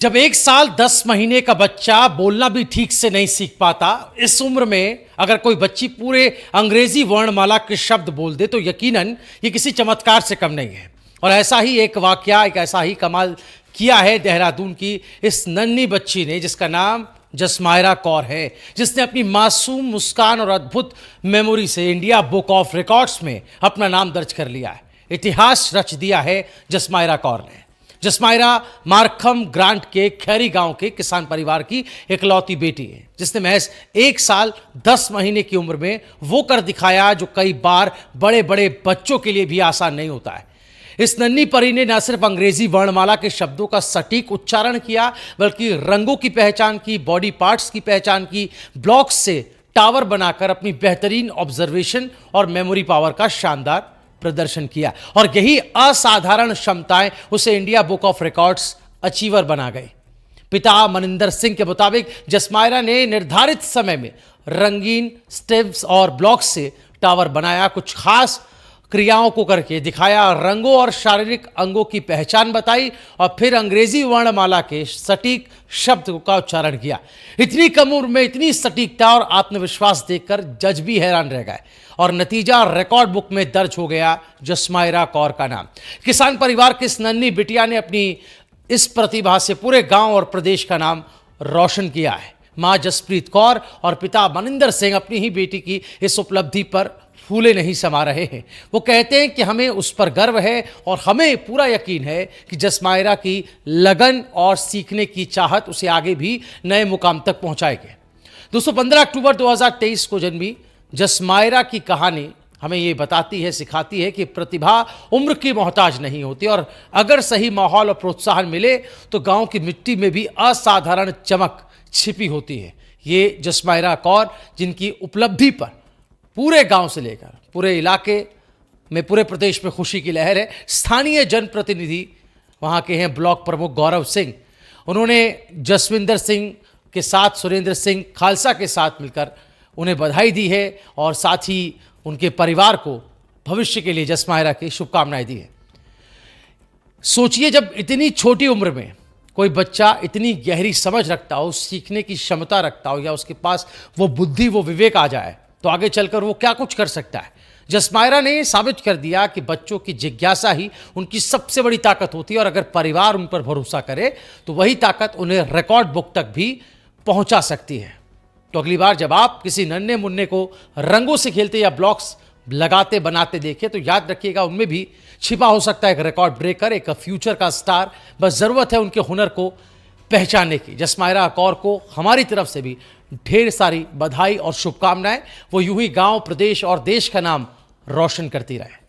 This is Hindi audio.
जब 1 साल 10 महीने का बच्चा बोलना भी ठीक से नहीं सीख पाता, इस उम्र में अगर कोई बच्ची पूरे अंग्रेजी वर्णमाला के शब्द बोल दे तो यकीनन ये किसी चमत्कार से कम नहीं है। और ऐसा ही एक वाकया, एक ऐसा ही कमाल किया है देहरादून की इस नन्ही बच्ची ने, जिसका नाम जसमायरा कौर है, जिसने अपनी मासूम मुस्कान और अद्भुत मेमोरी से इंडिया बुक ऑफ रिकॉर्ड्स में अपना नाम दर्ज कर लिया है। इतिहास रच दिया है जसमायरा कौर ने। जसमायरा मारखम ग्रांट के खैरी गांव के किसान परिवार की इकलौती बेटी है, जिसने महज 1 साल 10 महीने की उम्र में वो कर दिखाया जो कई बार बड़े बड़े बच्चों के लिए भी आसान नहीं होता है। इस नन्ही परी ने न सिर्फ अंग्रेजी वर्णमाला के शब्दों का सटीक उच्चारण किया, बल्कि रंगों की पहचान की, बॉडी पार्ट्स की पहचान की, ब्लॉक्स से टावर बनाकर अपनी बेहतरीन ऑब्जर्वेशन और मेमोरी पावर का शानदार प्रदर्शन किया। और यही असाधारण क्षमताएं उसे India book of records achiever बना गई। पिता मनिंदर सिंह के मुताबिक जसमायरा ने निर्धारित समय में रंगीन स्टेप्स और ब्लॉक्स से टावर बनाया, कुछ खास क्रियाओं को करके दिखाया, रंगों और शारीरिक अंगों की पहचान बताई और फिर अंग्रेजी वर्णमाला के सटीक शब्द का उच्चारण किया। इतनी कम उम्र में इतनी सटीकता और आत्मविश्वास देखकर जज भी हैरान रह गए और नतीजा रिकॉर्ड बुक में दर्ज हो गया, जसमायरा कौर का नाम। किसान परिवार की इस नन्ही बिटिया ने अपनी इस प्रतिभा से पूरे गांव और प्रदेश का नाम रोशन किया है। मां जसप्रीत कौर और पिता मनिंदर सिंह अपनी ही बेटी की इस उपलब्धि पर फूले नहीं समा रहे हैं। वो कहते हैं कि हमें उस पर गर्व है और हमें पूरा यकीन है कि जसमायरा की लगन और सीखने की चाहत उसे आगे भी नए मुकाम तक पहुंचाएगी। दोस्तों, 15 अक्टूबर 2023 को जन्मी जसमायरा की कहानी हमें ये बताती है, सिखाती है कि प्रतिभा उम्र की मोहताज नहीं होती और अगर सही माहौल और प्रोत्साहन मिले तो गांव की मिट्टी में भी असाधारण चमक छिपी होती है। ये जसमायरा कौर, जिनकी उपलब्धि पर पूरे गांव से लेकर पूरे इलाके में, पूरे प्रदेश में खुशी की लहर है। स्थानीय जनप्रतिनिधि वहां के हैं ब्लॉक प्रमुख गौरव सिंह। उन्होंने जसविंदर सिंह के साथ, सुरेंद्र सिंह खालसा के साथ मिलकर उन्हें बधाई दी है और साथ ही उनके परिवार को भविष्य के लिए जसमायरा की शुभकामनाएं दी है। सोचिए, जब इतनी छोटी उम्र में कोई बच्चा इतनी गहरी समझ रखता हो, सीखने की क्षमता रखता हो, या उसके पास वो बुद्धि, वो विवेक आ जाए, तो आगे चलकर वो क्या कुछ कर सकता है। जसमायरा ने साबित कर दिया कि बच्चों की जिज्ञासा ही उनकी सबसे बड़ी ताकत होती है और अगर परिवार उन पर भरोसा करे तो वही ताकत उन्हें रिकॉर्ड बुक तक भी पहुंचा सकती है। तो अगली बार जब आप किसी नन्हे मुन्ने को रंगों से खेलते या ब्लॉक्स लगाते बनाते देखें तो याद रखिएगा, उनमें भी छिपा हो सकता है एक रिकॉर्ड ब्रेकर, एक फ्यूचर का स्टार। बस जरूरत है उनके हुनर को पहचानने की। जसमायरा कौर को हमारी तरफ से भी ढेर सारी बधाई और शुभकामनाएं। वो यूं ही गांव, प्रदेश और देश का नाम रोशन करती रहे।